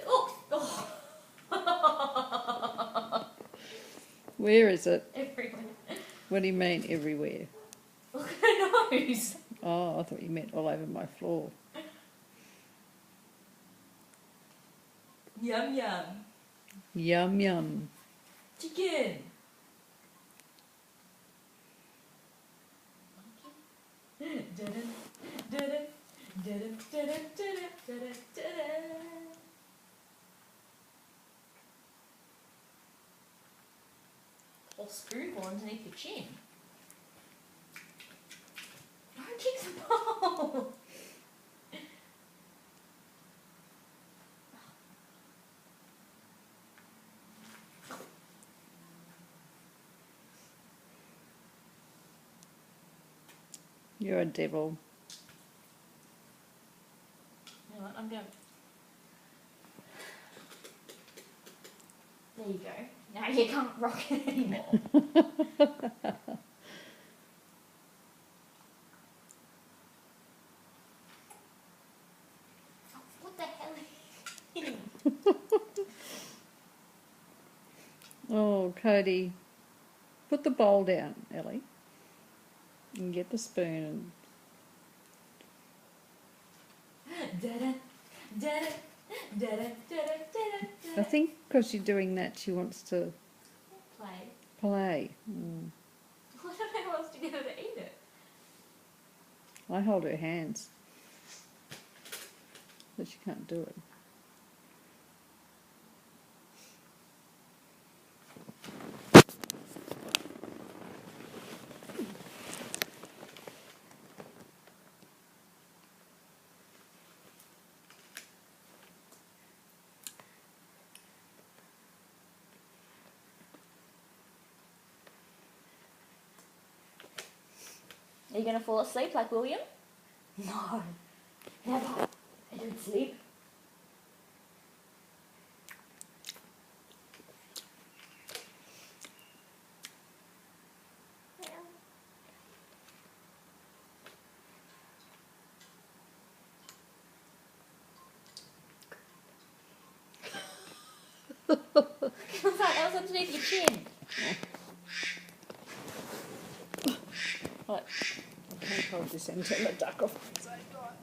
Oh! Where is it? Everywhere. What do you mean everywhere? Look at her nose. Oh, I thought you meant all over my floor. Yum yum. Yum yum. Chicken. Or spoonful underneath your chin. Don't kick the ball. You're a devil. You know what? I'm going. There you go. Now you can't rock it anymore. What the hell are you doing? Oh, Cody. Put the bowl down, Ellie. And get the spoon. I think because you're doing that, she wants to Play. play. Mm. I don't know how else to get her to eat it. I hold her hands. But she can't do it. Are you going to fall asleep like William? No. Never. I don't sleep. What's that? That was underneath your chin. What? I can't hold this end, turn the duck off at the same time.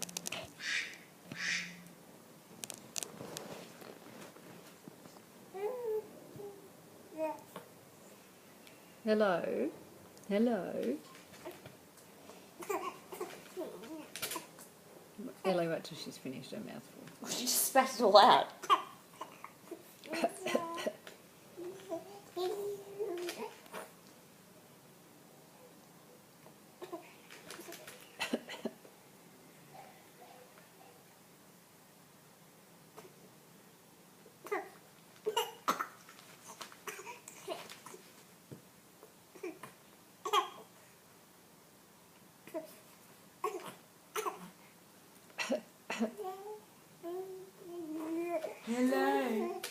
Hello. Hello. Ellie, wait till she's finished her mouthful. She just spat it all out. Hello.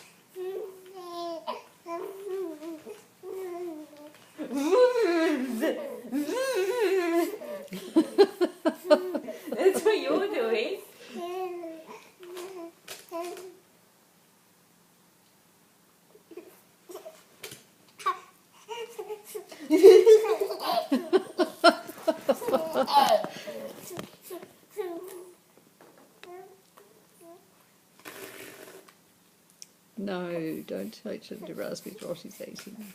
That's what you're doing. No, don't teach her to raspberries while she's eating.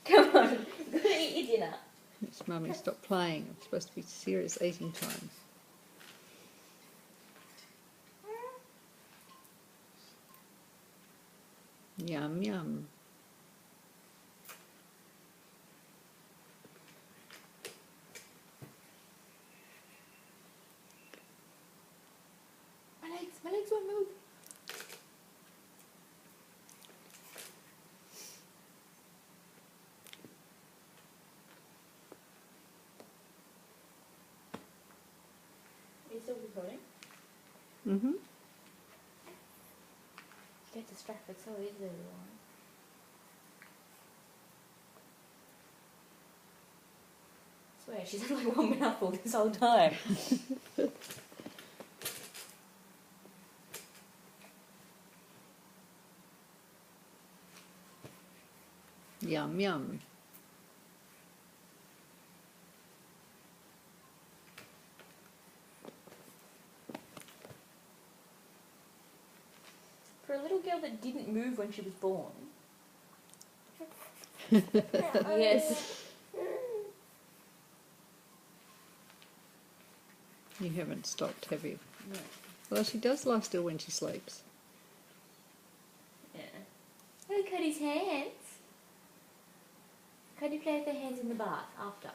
Come on, go eat your dinner. It's Mummy, stop playing. It's supposed to be serious eating time. Yum, yum. My legs won't move. Are you still recording? Mm-hmm. Get distracted so easily, everyone. I swear, she's had like one mouthful this whole time. Yum, yum. For a little girl that didn't move when she was born. Yes. You haven't stopped, have you? No. Well, she does lie still when she sleeps. Yeah. Look at his hands. Can you play with their hands in the bath after?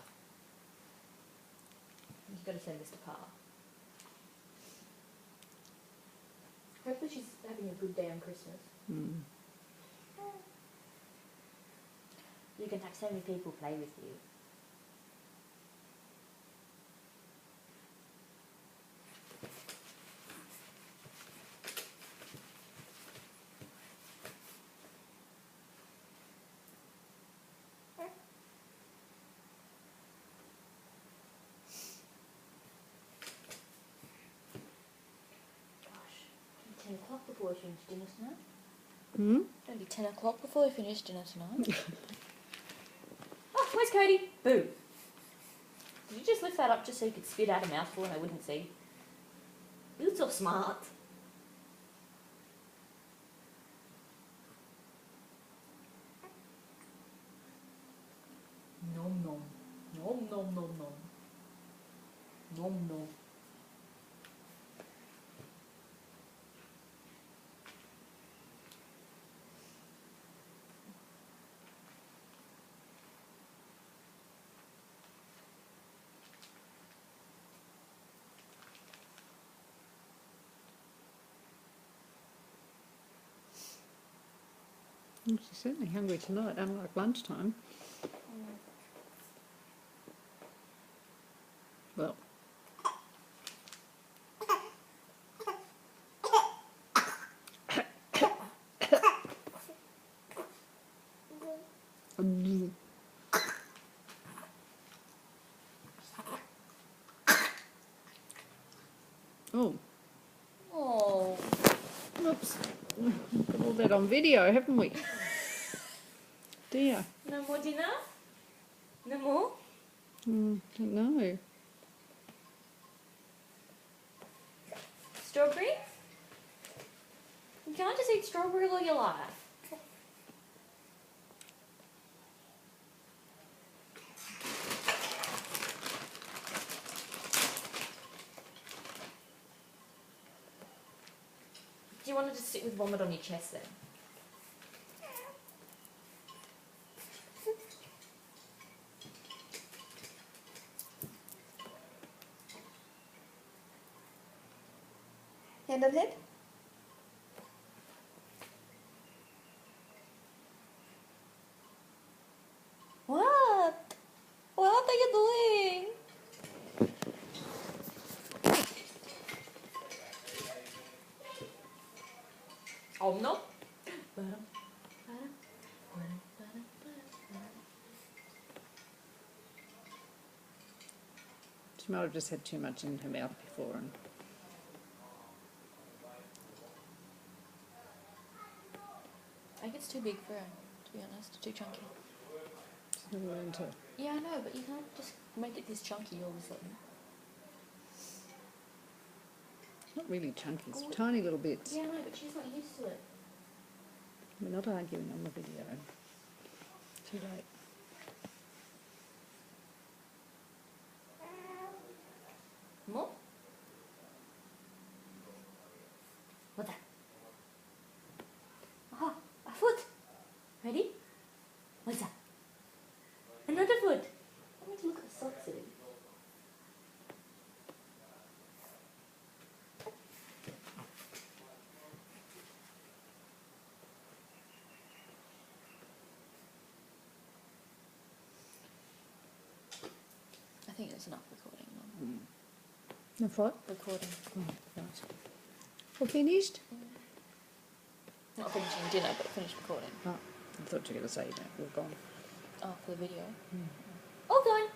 You've got to send this to Pa. Hopefully she's having a good day on Christmas. Mm. You can have so many people play with you. Gosh, 10 o'clock before we finish dinner tonight. Hmm? It'll be 10 o'clock before we finish dinner tonight. Oh, where's Cody? Boo. Did you just lift that up just so you could spit out a mouthful and I wouldn't see? You're so smart. Nom nom. Nom nom nom nom. Nom nom. Well, she's certainly hungry tonight, unlike lunchtime. Well, oh, Oh. oops. Got all that on video, haven't we? Dear. No more dinner? No more? Don't know. Strawberry? You can't just eat strawberry all your life. Do you want to just sit with vomit on your chest then? Hand on head? What? What are you doing? Oh no. She might have just had too much in her mouth before and I think it's too big for her, to be honest. Too chunky. she's never learned to. Yeah, I know, but you can't just make it this chunky all of a sudden. It's not really chunky, it's tiny little bits. Yeah, I know, but she's not used to it. We're not arguing on the video. Too late. More? What's that? Aha, a foot. Ready? What's that? Another foot. I want to look at the socks in it. I think it's enough recording. Mum. No what? Recording. Oh, right. All finished? Not finishing dinner, but finished recording. Oh, I thought you were going to say that. We're gone. Oh, for the video. All gone.